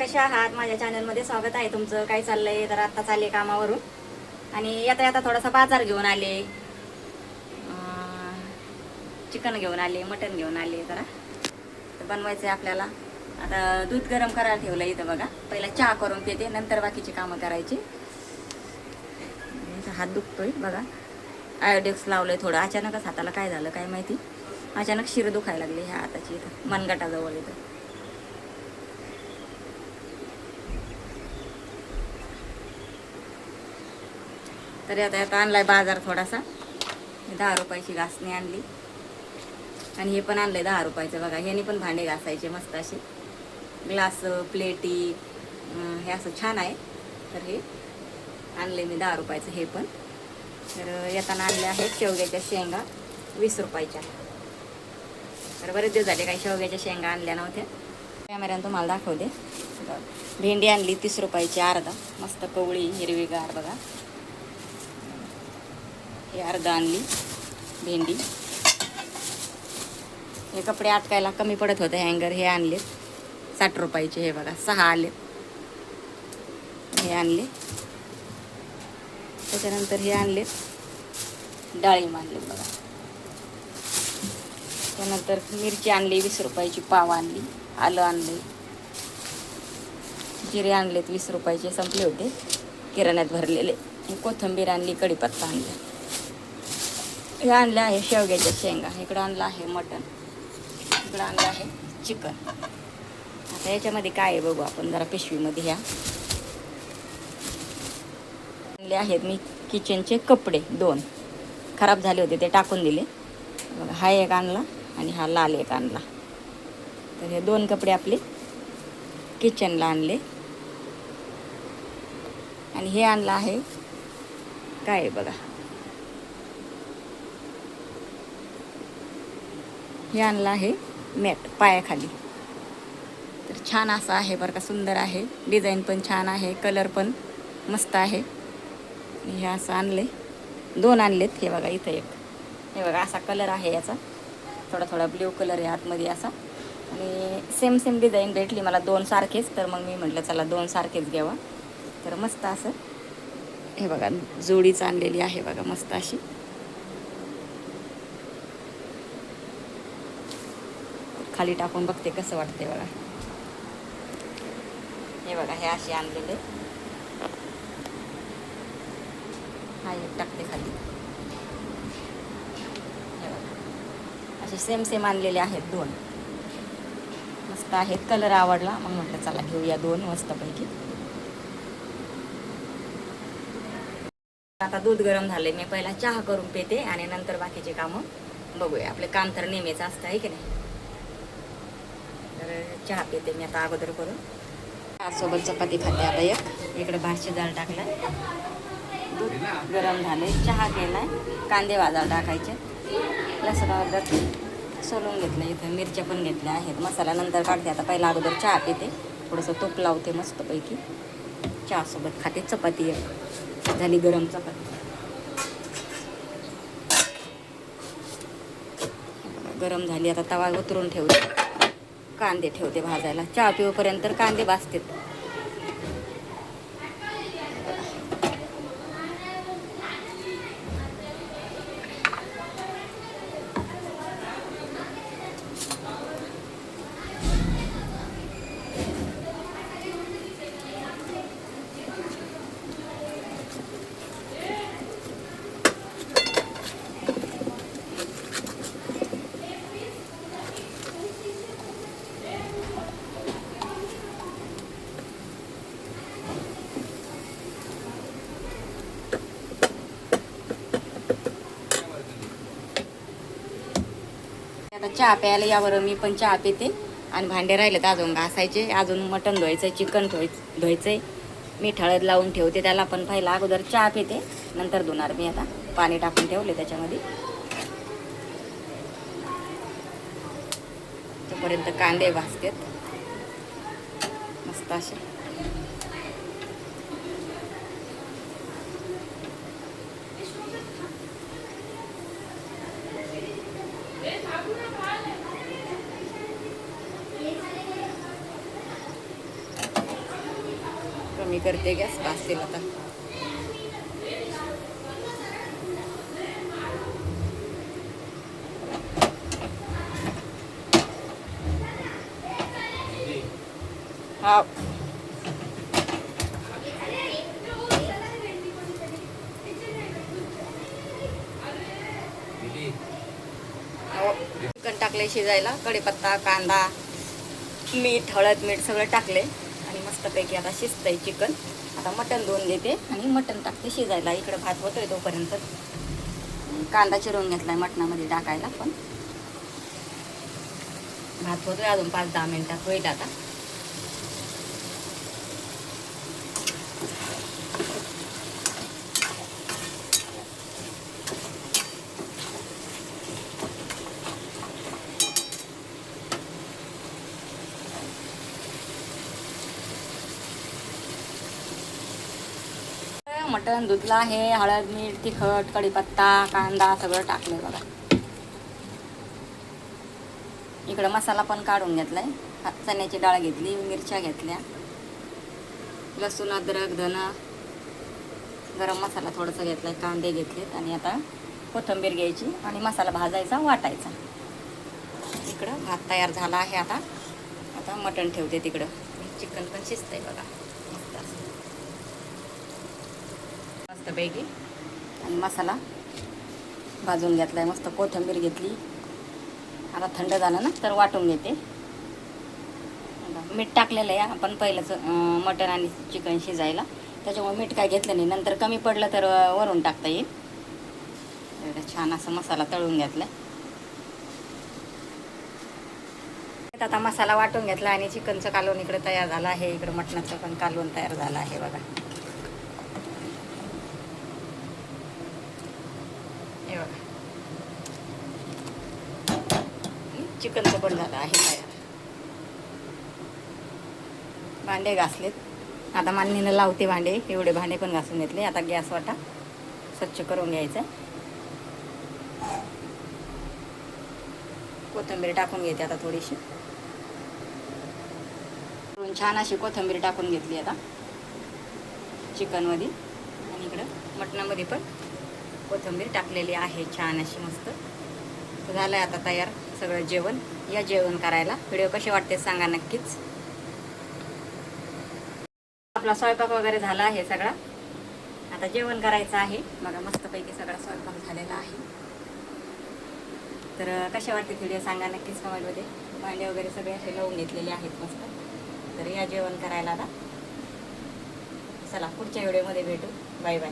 कशा आहात? माझ्या चॅनलमध्ये स्वागत आहे तुमचं. काय चाललंय? तर आत्ता चालले कामावरून आणि येता येता थोडासा बाजार घेऊन आले, चिकन घेऊन आले, मटण घेऊन आले. जरा तर बनवायचं आहे आपल्याला. आता दूध गरम करायला ठेवलं इथं बघा. पहिला चहा करून पिते, नंतर बाकीची कामं करायची. हात दुखतोय बघा, आयोडेक्स लावलंय थोडं. अचानकच हाताला काय झालं काय माहिती, अचानक शिर दुखायला लागली ह्या हाताची, इथं मनगटाजवळ इथं. तर आता आणलाय बाजार थोडासा. 10 रुपयाची घासणी आणली आणि हे पण आणलंय 10 रुपयाचं बघा. ह्याने पण भांडे घासायचे मस्त असे, ग्लास प्लेटी, हे असं छान आहे. तर हे आणले मी 10 रुपयाचं हे पण. तर येताना आणले आहेत शेवग्याच्या शेंगा 20 रुपयाच्या. तर बरेच दिवस झाले काही शेवग्याच्या शेंगा आणल्या नव्हत्या. कॅमेऱ्यानं तुम्हाला दाखवते. भेंडी आणली 30 रुपयाची अर्धा, मस्त कवळी हिरवीगार बघा. हे अर्धा आणली भेंडी. हे कपडे अटकायला कमी पडत होते हँगर, हे आणले 60 रुपयाचे. हे बघा 6 आले, हे आणले. त्याच्यानंतर हे आणले डाळिंब आणले बघा. त्यानंतर मिरची आणली 20 रुपयाची पाव आणली. आलं आणले, जिरे आणलेत 20 रुपयाचे, संपले होते किराण्यात भरलेले. कोथिंबीर आणली, कढीपत्ता आणला. हे आणलं आहे शेवग्याच्या शेंगा. इकडं आणलं आहे मटण, इकडं आणलं आहे चिकन. आता याच्यामध्ये काय आहे बघू आपण जरा पिशवीमध्ये. ह्या आणले आहेत मी किचनचे कपडे 2 खराब झाले होते, ते टाकून दिले बघा. हा एक आणला आणि हा लाल एक आणला. तर हे 2 कपडे आपले किचनला आणले. आणि हे आणलं आहे काय आहे बघा, हे आणलं आहे मॅट पायाखाली. तर छान असं आहे बरं का, सुंदर आहे, डिझाईन पण छान आहे, कलर पण मस्त आहे. हे असं आणले, 2 आणलेत. हे बघा इथं एक, हे बघा असा कलर आहे याचा, थोडा थोडा ब्ल्यू कलर आहे आतमध्ये असा. आणि सेम डिझाईन भेटली मला 2 सारखेच. तर मग मी म्हटलं चला 2 सारखेच घ्यावा. तर मस्त असं हे बघा जोडीच आणलेली आहे बघा, मस्त अशी. खाली टाकून बघते कसं वाटते बघा. हे बघा हे असे आणलेले. हा एक टाकते खाली. हे बघा असे सेम आणलेले आहेत 2, मस्त आहेत. कलर आवडला मग म्हटलं चला घेऊया 2 मस्तपैकी. आता दूध गरम झाले, मी पहिला चहा करून पिते आणि नंतर बाकीचे कामं बघूया. आपले काम तर नेहमीच असतं आहे की नाही. तर चहा पिते मी आता अगोदर करून. सोबत चपाती खाते आता एक. इकडे भात शिजायला टाकला, दूध गरम झाले, चहा केलाय, कांदे भाजायला टाकायचे, लसूण अद्रक सोलून घेतलं. इथं मिरच्या पण घेतल्या आहेत, मसाला नंतर काढते. आता पहिला अगोदर चहा पिते, थोडंसं तूप लावते मस्तपैकी. चहासोबत खाते चपाती एक. झाली गरम चपाती. गरम झाली, आता तवा उतरून ठेवते, कांदे ठेवते भाजायला. चहा पिऊपर्यंत कांदे भाजतात. आता चहा प्यायला यावर मी पण चहा पिते आणि भांडे राहिलेत अजून घासायचे. अजून मटण धुवायचं, चिकन धुवायचंय. मीठ हळद लावून ठेवते त्याला पण. पहिला अगोदर चहा पिते, नंतर धुणार मी. आता पाणी टाकून ठेवले त्याच्यामध्ये. तोपर्यंत कांदे भाजतात मस्त असे. कमी करते गॅस, भाजतील आता. हा चिकन टाकले शिजायला, कढीपत्ता, कांदा, मीठ, हळद, मीठ सगळं टाकले आणि मस्तपैकी आता शिजतंय चिकन. आता मटण धुवून घेते आणि मटण टाकते शिजायला. इकडे भात होतोय तोपर्यंत कांदा चिरून घेतलाय मटणामध्ये टाकायला, पण भात होतोय अजून 5-10 मिनिटात होईल आता. मटण धुतलं आहे, हळद, मीठ, तिखट, कढीपत्ता, कांदा सगळं टाकलंय बघा. इकडं मसाला पण काढून घेतलाय. चण्याची डाळ घेतली, मिरच्या घेतल्या, लसूण, अद्रक, धन, गरम मसाला थोडासा घेतलाय, कांदे घेतलेत आणि आता कोथिंबीर घ्यायची आणि मसाला भाजायचा, वाटायचा. इकडं भात तयार झाला आहे. आता मटण ठेवते तिकडं. चिकन पण शिजतंय बघा मस्तपैकी. आणि मसाला भाजून घेतलाय, मस्त कोथिंबीर घेतली. आता थंड झालं ना तर वाटून घेते. मीठ टाकलेलं आहे आपण पहिलंच मटण आणि चिकन शिजायला, त्याच्यामुळे मीठ काय घेतलं नाही. नंतर कमी पडलं तर वरून टाकता येईल. छान असं मसाला तळून घेतलाय. आता मसाला वाटून घेतला आणि चिकनचं कालवण इकडे तयार झालं आहे. इकडं मटणाचं पण कालवण तयार झालं आहे बघा. हे बघा, चिकनचं पण झालं आहे तयार. भांडे घासलेत, आता मान्नीनं लावते भांडे. एवढे भांडे पण घासून घेतले. आता गॅस वाटा स्वच्छ करून घ्यायचं. कोथिंबीर टाकून घेते आता थोडीशी. छान अशी कोथिंबीर टाकून घेतली आता चिकनमध्ये, आणि इकडं मटणामध्ये पण कोथिंबीर टाकलेली आहे छान अशी मस्त. झालं आहे आता तयार सगळं जेवण. या जेवण करायला. व्हिडिओ कसे वाटते सांगा नक्कीच. आपला स्वयंपाक वगैरे झाला आहे सगळा. आता जेवण करायचं आहे बघा. मस्तपैकी सगळा स्वयंपाक झालेला आहे. तर कशा वाटते व्हिडिओ सांगा नक्कीच कमेंटमध्ये. भांडे वगैरे सगळे असे लावून घेतलेले आहेत मस्त. तर या जेवण करायला आता. चला पुढच्या व्हिडिओमध्ये भेटू. Bye bye.